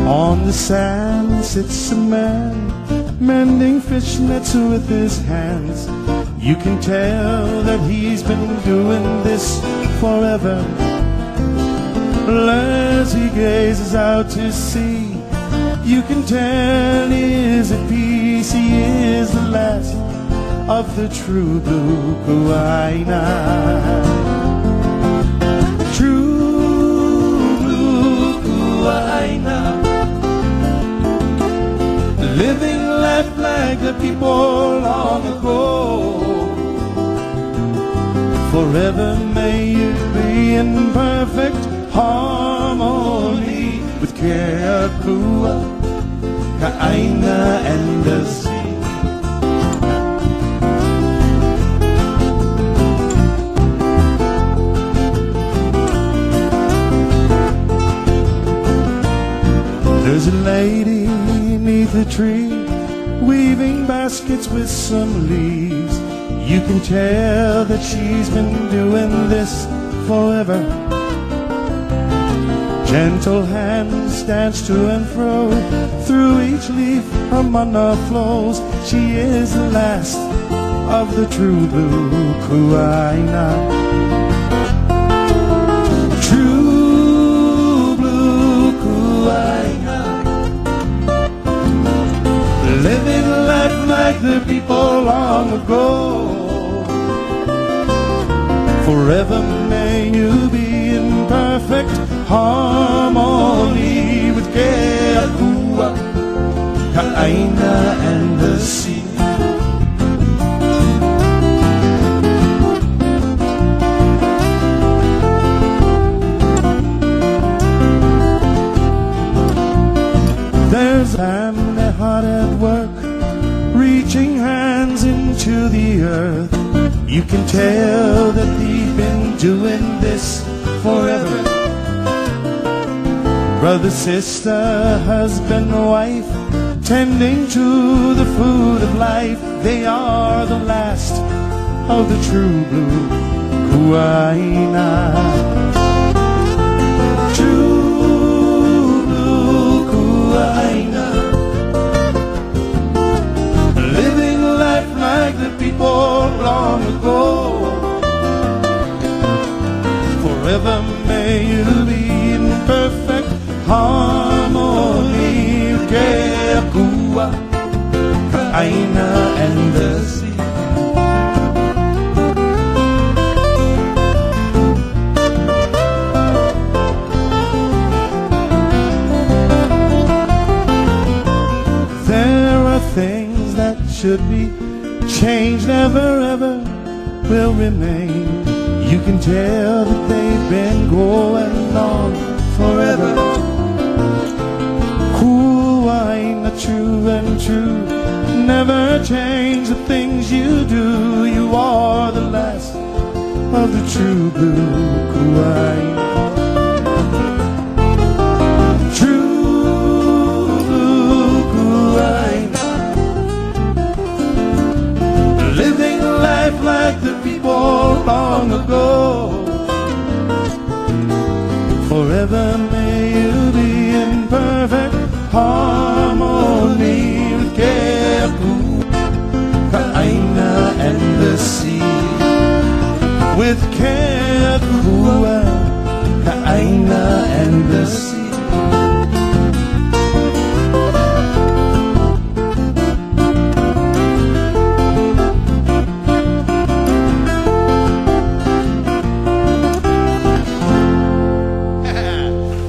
On the sand sits a man, mending fishnets with his hands. You can tell that he's been doing this forever. As he gazes out to sea, you can tell he is at peace. He is the last of the true blue Kua'aina. True blue Kua'aina, living life like the people long ago. Forever may you be in perfect harmony with Kua'aina and the sea. There's a lady beneath a tree, weaving baskets with some leaves. You can tell that she's been doing this forever. Gentle hands dance to and fro, through each leaf her mana flows. She is the last of the true blue Kua'aina. True blue Kua'aina, living life like the people long ago. Forever may you be in perfect harmony with Kua'aina and the sea. There's a family hard at work, reaching hands into the earth. You can tell that they've been doing this forever. Brother, sister, husband, wife, tending to the food of life. They are the last of the true blue Kua'aina. True blue Kua'aina, living life like the people long ago. Forever may you be in perfect harmony with Kua'aina and the sea. There are things that should be changed, never ever will remain. You can tell that they've been going on forever. Kua'aina, true and true, never change the things you do. You are the last of the true blue Kua'aina. True blue Kua'aina, living life like the people long ago. Forever may you be in perfect harmony with Kua'aina and the sea. With Kua'aina and the sea.